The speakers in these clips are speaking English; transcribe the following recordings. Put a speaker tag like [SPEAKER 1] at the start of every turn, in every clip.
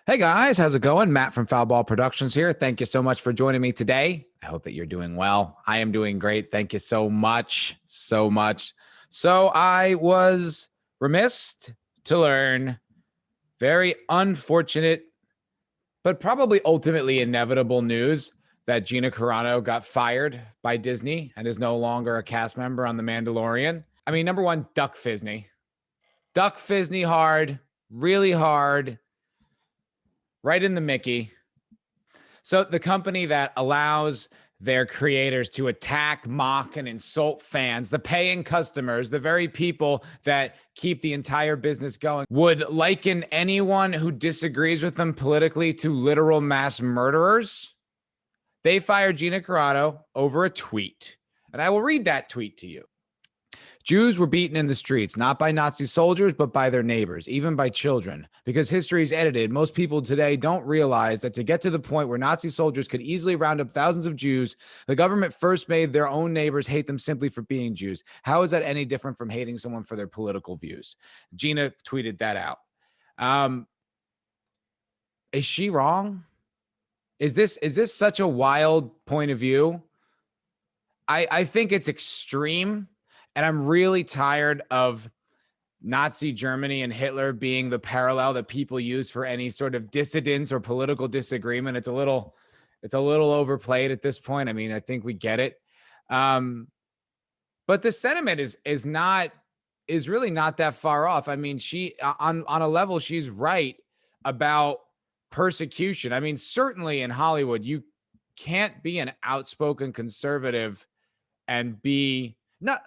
[SPEAKER 1] Hey guys, how's it going? Matt from Foul Ball Productions here. Thank you so much for joining me today. I hope that you're doing well. I am doing great. Thank you so much. So much. So I was remiss to learn very unfortunate, but probably ultimately inevitable news that Gina Carano got fired by Disney and is no longer a cast member on The Mandalorian. I mean, number one, Duck Fisney. Duck Fisney hard, really hard, right in the Mickey. So the company that allows their creators to attack, mock, and insult fans, the paying customers, the very people that keep the entire business going, would liken anyone who disagrees with them politically to literal mass murderers. They fired Gina Carano over a tweet. And I will read that tweet to you. Jews were beaten in the streets, not by Nazi soldiers, but by their neighbors, even by children. Because history is edited, most people today don't realize that to get to the point where Nazi soldiers could easily round up thousands of Jews, the government first made their own neighbors hate them simply for being Jews. How is that any different from hating someone for their political views? Gina tweeted that out. Is she wrong? Is this such a wild point of view? I think it's extreme. And I'm really tired of Nazi Germany and Hitler being the parallel that people use for any sort of dissidence or political disagreement. It's a little overplayed at this point. I mean, I think we get it. But the sentiment is really not that far off. I mean, she on a level, she's right about persecution. I mean, certainly in Hollywood, you can't be an outspoken conservative and be not.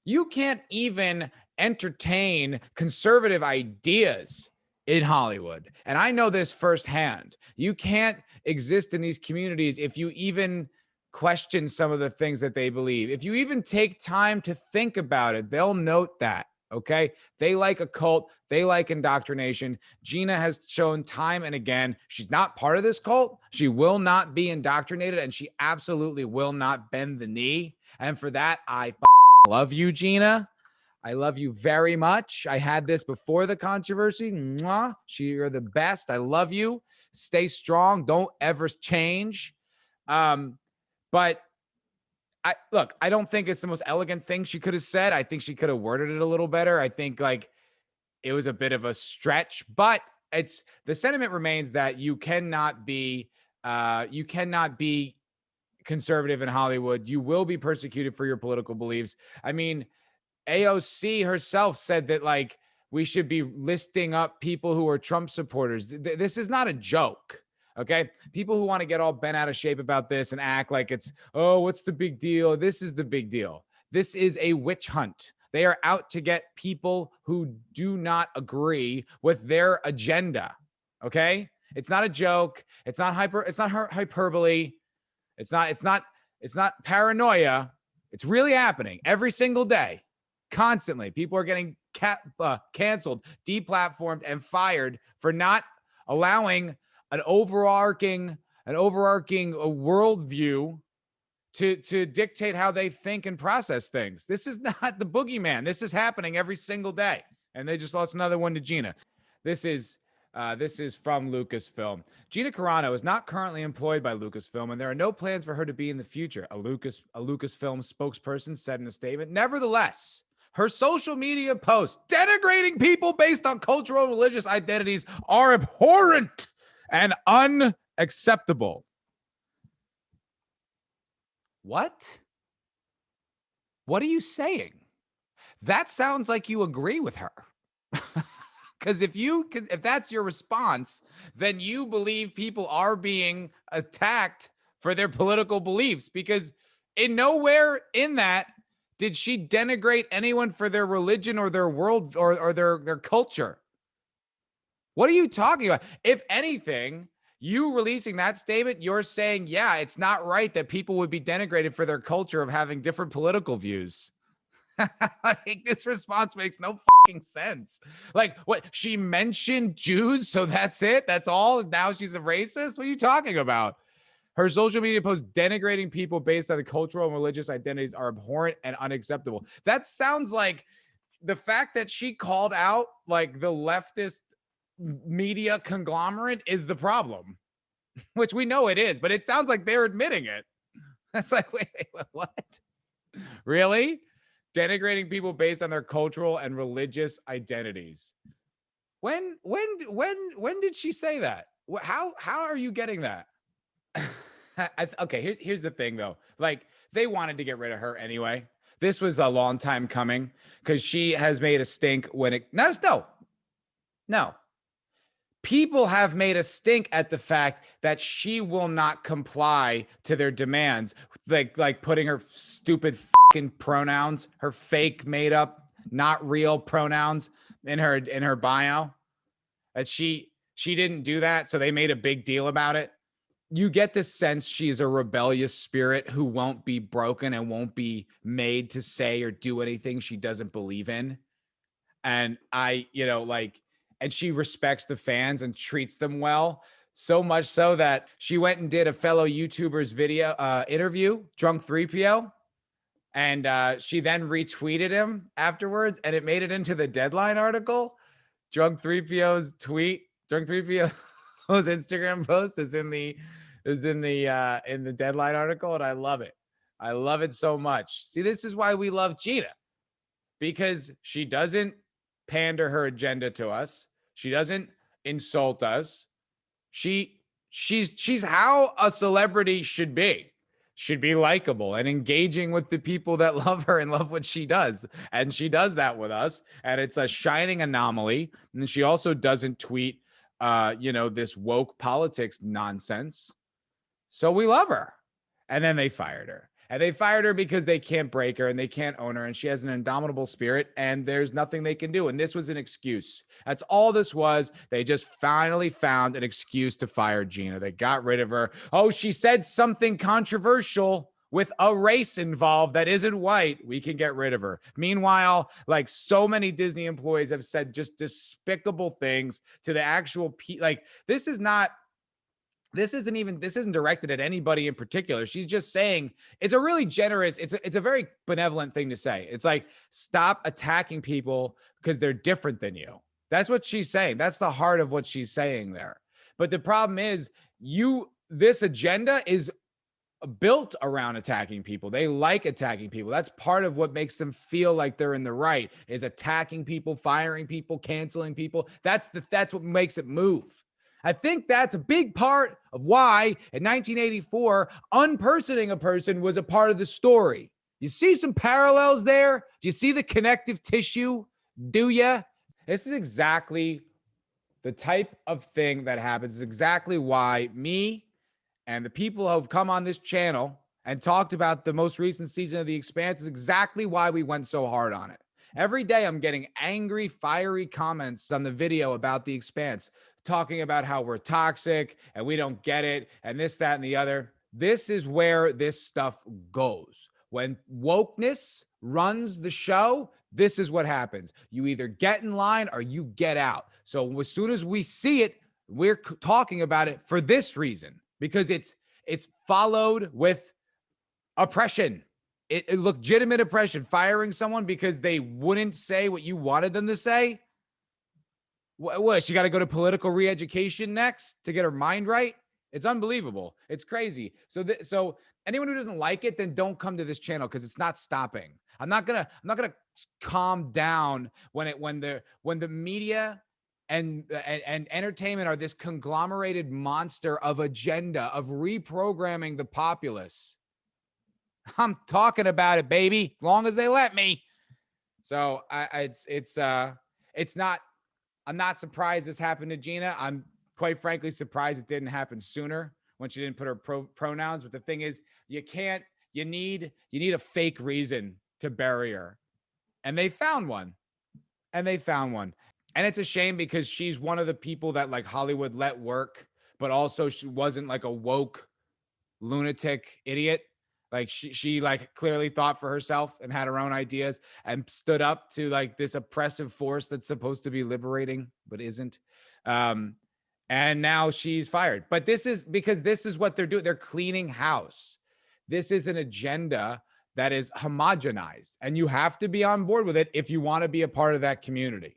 [SPEAKER 1] You can't even entertain conservative ideas in Hollywood. And I know this firsthand. You can't exist in these communities if you even question some of the things that they believe. If you even take time to think about it, they'll note that. Okay. They like a cult. They like indoctrination. Gina has shown time and again, she's not part of this cult. She will not be indoctrinated and she absolutely will not bend the knee. And for that, I love you, Gina. I love you very much. I had this before the controversy. Mwah. You're the best. I love you. Stay strong. Don't ever change. But I don't think it's the most elegant thing she could have said. I think she could have worded it a little better. I think like it was a bit of a stretch, but it's the sentiment remains that you cannot be conservative in Hollywood. You will be persecuted for your political beliefs. I mean, AOC herself said that like we should be listing up people who are Trump supporters. This is not a joke. Okay. People who want to get all bent out of shape about this and act like it's, oh, what's the big deal? This is the big deal. This is a witch hunt. They are out to get people who do not agree with their agenda. Okay. It's not a joke. It's not hyperbole. It's not paranoia. It's really happening every single day, constantly. People are getting canceled, deplatformed, and fired for not allowing an overarching worldview to dictate how they think and process things. This is not the boogeyman. This is happening every single day. And they just lost another one to Gina. This is from Lucasfilm. Gina Carano is not currently employed by Lucasfilm, and there are no plans for her to be in the future, a Lucasfilm spokesperson said in a statement. Nevertheless, her social media posts denigrating people based on cultural and religious identities are abhorrent and unacceptable. What? What are you saying? That sounds like you agree with her. Because if that's your response, then you believe people are being attacked for their political beliefs. Because in nowhere in that did she denigrate anyone for their religion or their world or their culture. What are you talking about? If anything, you releasing that statement, you're saying, yeah, it's not right that people would be denigrated for their culture of having different political views. Like, this response makes no fucking sense. Like, what? She mentioned Jews, so that's it? That's all? Now she's a racist? What are you talking about? Her social media posts denigrating people based on the cultural and religious identities are abhorrent and unacceptable. That sounds like the fact that she called out like the leftist media conglomerate is the problem, which we know it is, but it sounds like they're admitting it. That's like, wait, what? Really? Denigrating people based on their cultural and religious identities. When did she say that? How are you getting that? Okay, here's the thing though. Like, they wanted to get rid of her anyway. This was a long time coming because she has made a stink when it no. People have made a stink at the fact that she will not comply to their demands, like putting her stupid fucking pronouns, her fake made up, not real pronouns in her bio. That she didn't do that, so they made a big deal about it. You get the sense she's a rebellious spirit who won't be broken and won't be made to say or do anything she doesn't believe in. And and she respects the fans and treats them well. So much so that she went and did a fellow YouTuber's video interview, Drunk 3PO. And she then retweeted him afterwards, and it made it into the Deadline article. Drunk 3PO's tweet, Drunk 3PO's Instagram post is in the Deadline article, and I love it. I love it so much. See, this is why we love Gina, because she doesn't pander her agenda to us. She doesn't insult us. She's how a celebrity should be. Should be likable and engaging with the people that love her and love what she does. And she does that with us. And it's a shining anomaly. And she also doesn't tweet this woke politics nonsense. So we love her. And then they fired her. And they fired her because they can't break her and they can't own her. And she has an indomitable spirit and there's nothing they can do. And this was an excuse. That's all this was. They just finally found an excuse to fire Gina. They got rid of her. Oh, she said something controversial with a race involved that isn't white. We can get rid of her. Meanwhile, like so many Disney employees have said just despicable things to the actual this isn't directed at anybody in particular. She's just saying it's a really generous, it's a very benevolent thing to say. It's like, stop attacking people because they're different than you. That's what she's saying. That's the heart of what she's saying there. But the problem is this agenda is built around attacking people. They like attacking people. That's part of what makes them feel like they're in the right, is attacking people, firing people, canceling people. That's what makes it move. I think that's a big part of why in 1984, unpersoning a person was a part of the story. You see some parallels there? Do you see the connective tissue? Do you? This is exactly the type of thing that happens. It's exactly why me and the people who have come on this channel and talked about the most recent season of The Expanse is exactly why we went so hard on it. Every day I'm getting angry, fiery comments on the video about The Expanse, talking about how we're toxic and we don't get it and this, that, and the other. This is where this stuff goes. When wokeness runs the show, this is what happens. You either get in line or you get out. So as soon as we see it, we're talking about it for this reason, because it's followed with oppression. It legitimate oppression, firing someone because they wouldn't say what you wanted them to say. What, she got to go to political re-education next to get her mind right? It's unbelievable. It's crazy. So anyone who doesn't like it, then don't come to this channel, because it's not stopping. I'm not gonna calm down when the media and entertainment are this conglomerated monster of agenda of reprogramming the populace. I'm talking about it, baby, as long as they let me. So it's not. I'm not surprised this happened to Gina. I'm quite frankly surprised it didn't happen sooner when she didn't put her pronouns. But the thing is, you need a fake reason to bury her. And they found one. And it's a shame, because she's one of the people that like Hollywood let work, but also she wasn't like a woke lunatic idiot. Like she like clearly thought for herself and had her own ideas and stood up to like this oppressive force that's supposed to be liberating, but isn't. And now she's fired. But this is because this is what they're doing. They're cleaning house. This is an agenda that is homogenized, and you have to be on board with it if you want to be a part of that community.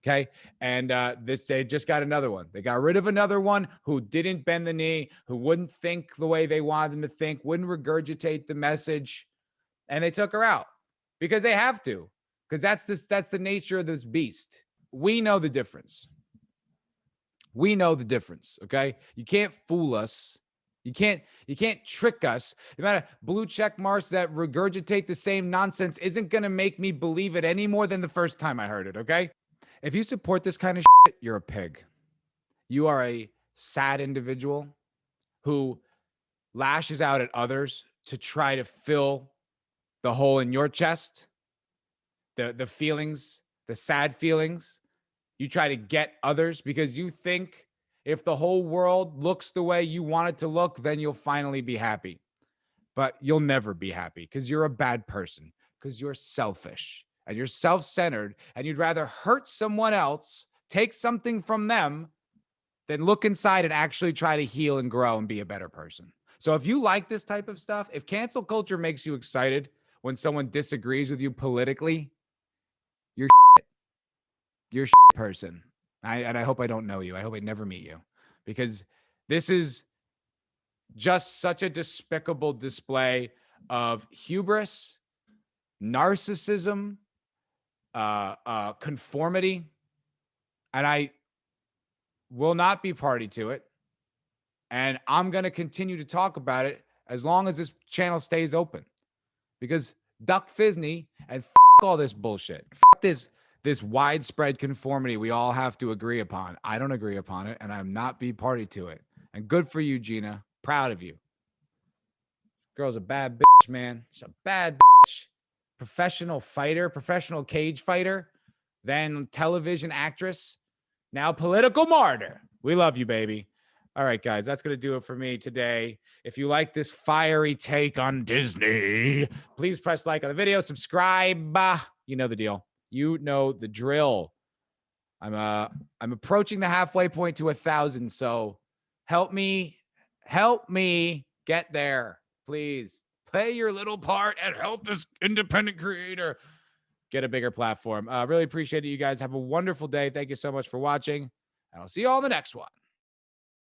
[SPEAKER 1] Okay. And they just got another one. They got rid of another one who didn't bend the knee, who wouldn't think the way they wanted them to think, wouldn't regurgitate the message. And they took her out because they have to, because that's the nature of this beast. We know the difference. We know the difference. Okay. You can't fool us. You can't trick us. The amount of blue check marks that regurgitate the same nonsense isn't going to make me believe it any more than the first time I heard it. Okay. If you support this kind of shit, you're a pig. You are a sad individual who lashes out at others to try to fill the hole in your chest, the feelings, the sad feelings. You try to get others because you think if the whole world looks the way you want it to look, then you'll finally be happy. But you'll never be happy because you're a bad person, because you're selfish and you're self-centered, and you'd rather hurt someone else, take something from them, than look inside and actually try to heal and grow and be a better person. So if you like this type of stuff, if cancel culture makes you excited when someone disagrees with you politically, you're you're a person. And I hope I don't know you. I hope I never meet you, because this is just such a despicable display of hubris, narcissism, conformity, and I will not be party to it. And I'm going to continue to talk about it as long as this channel stays open, because duck Fisney and all this bullshit. This widespread conformity we all have to agree upon. I don't agree upon it, and I'm not be party to it. And good for you, Gina. Proud of you. Girl's a bad bitch, man. She's a bad bitch. Professional fighter, professional cage fighter, then television actress, now political martyr. We love you, baby. All right, guys, that's going to do it for me today. If you like this fiery take on Disney, please press like on the video, subscribe. You know the deal. You know the drill. I'm approaching the halfway point to 1,000, so help me get there. Please play your little part and help this independent creator get a bigger platform. Really appreciate it, you guys. Have a wonderful day. Thank you so much for watching, and I'll see you all in the next one.